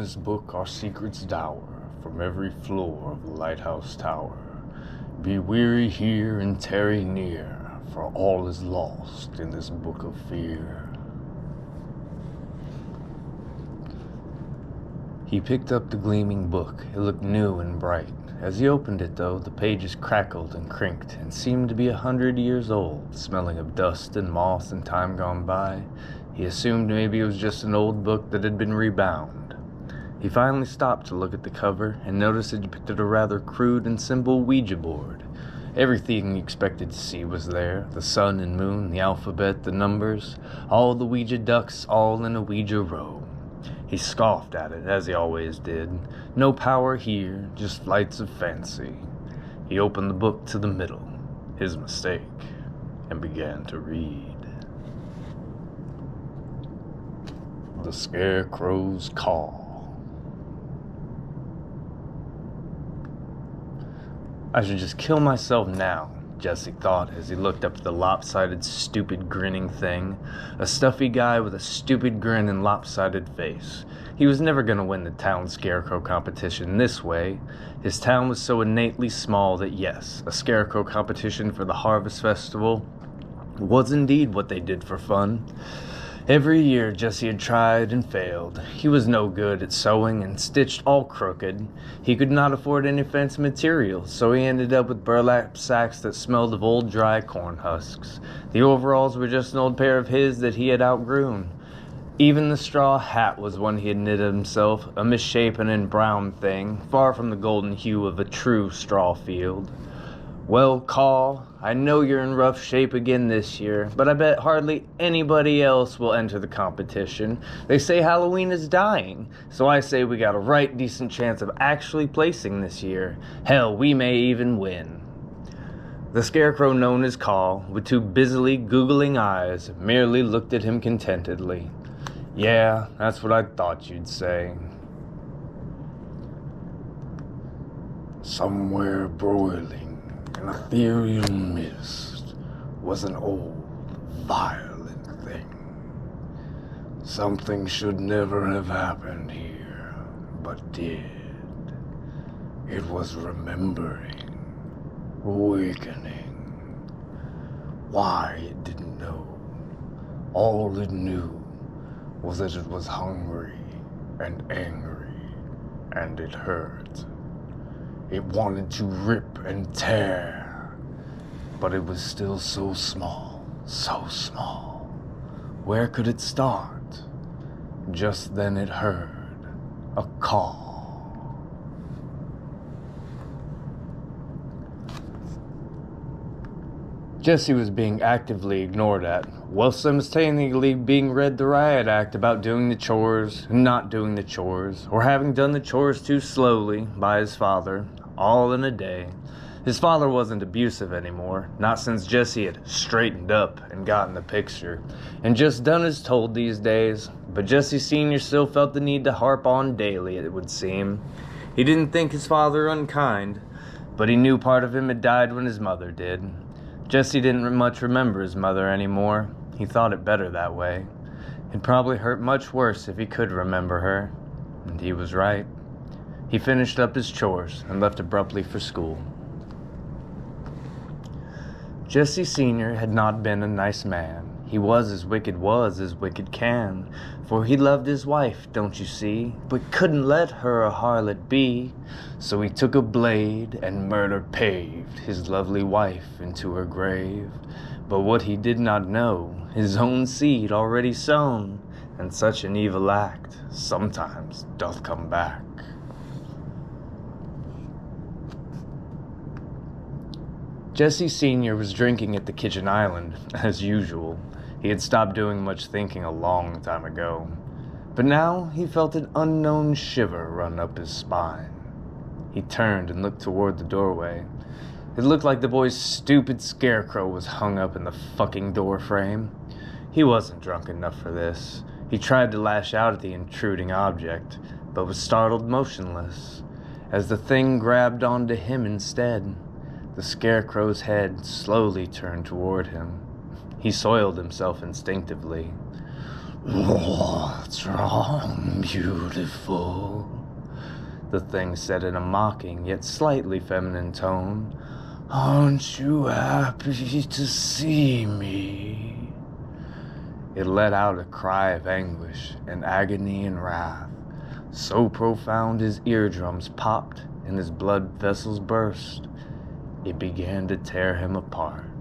this book our secrets dower from every floor of the lighthouse tower. Be weary here and tarry near, for all is lost in this book of fear. He picked up the gleaming book. It looked new and bright. As he opened it, though, the pages crackled and crinked and seemed to be 100 years old, smelling of dust and moss and time gone by. He assumed maybe it was just an old book that had been rebound. He finally stopped to look at the cover and noticed it depicted a rather crude and simple Ouija board. Everything he expected to see was there. The sun and moon, the alphabet, the numbers, all the Ouija ducks, all in a Ouija row. He scoffed at it, as he always did. No power here, just flights of fancy. He opened the book to the middle, his mistake, and began to read. The Scarecrow's Caw. I should just kill myself now, Jesse thought as he looked up at the lopsided, stupid, grinning thing. A stuffy guy with a stupid grin and lopsided face. He was never going to win the town scarecrow competition this way. His town was so innately small that yes, a scarecrow competition for the Harvest Festival was indeed what they did for fun. Every year Jesse had tried and failed. He was no good at sewing and stitched all crooked. He could not afford any fancy materials, so he ended up with burlap sacks that smelled of old dry corn husks. The overalls were just an old pair of his that he had outgrown. Even the straw hat was one he had knitted himself, a misshapen and brown thing, far from the golden hue of a true straw field. Well, Caw, I know you're in rough shape again this year, but I bet hardly anybody else will enter the competition. They say Halloween is dying, so I say we got a right decent chance of actually placing this year. Hell, we may even win. The scarecrow known as Caw, with two busily googling eyes, merely looked at him contentedly. Yeah, that's what I thought you'd say. Somewhere broiling an ethereal mist was an old, violent thing. Something should never have happened here, but did. It was remembering, awakening. Why, it didn't know. All it knew was that it was hungry and angry, and it hurt. It wanted to rip and tear, but it was still so small, so small. Where could it start? Just then it heard a caw. Jesse was being actively ignored at, while simultaneously being read the riot act about doing the chores, and not doing the chores, or having done the chores too slowly by his father, all in a day. His father wasn't abusive anymore, not since Jesse had straightened up and gotten the picture, and just done as told these days, but Jesse Sr. still felt the need to harp on daily, it would seem. He didn't think his father unkind, but he knew part of him had died when his mother did. Jesse didn't much remember his mother anymore. He thought it better that way. It'd probably hurt much worse if he could remember her, and he was right. He finished up his chores and left abruptly for school. Jesse Sr. had not been a nice man. He was as wicked can, for he loved his wife, don't you see, but couldn't let her a harlot be. So he took a blade and murder paved his lovely wife into her grave. But what he did not know, his own seed already sown, and such an evil act sometimes doth come back. Jesse Sr. was drinking at the kitchen island, as usual. He had stopped doing much thinking a long time ago. But now he felt an unknown shiver run up his spine. He turned and looked toward the doorway. It looked like the boy's stupid scarecrow was hung up in the fucking door frame. He wasn't drunk enough for this. He tried to lash out at the intruding object, but was startled motionless, as the thing grabbed onto him instead. The scarecrow's head slowly turned toward him. He soiled himself instinctively. "What's wrong, beautiful?" The thing said in a mocking yet slightly feminine tone. "Aren't you happy to see me?" It let out a cry of anguish and agony and wrath, so profound his eardrums popped and his blood vessels burst. It began to tear him apart.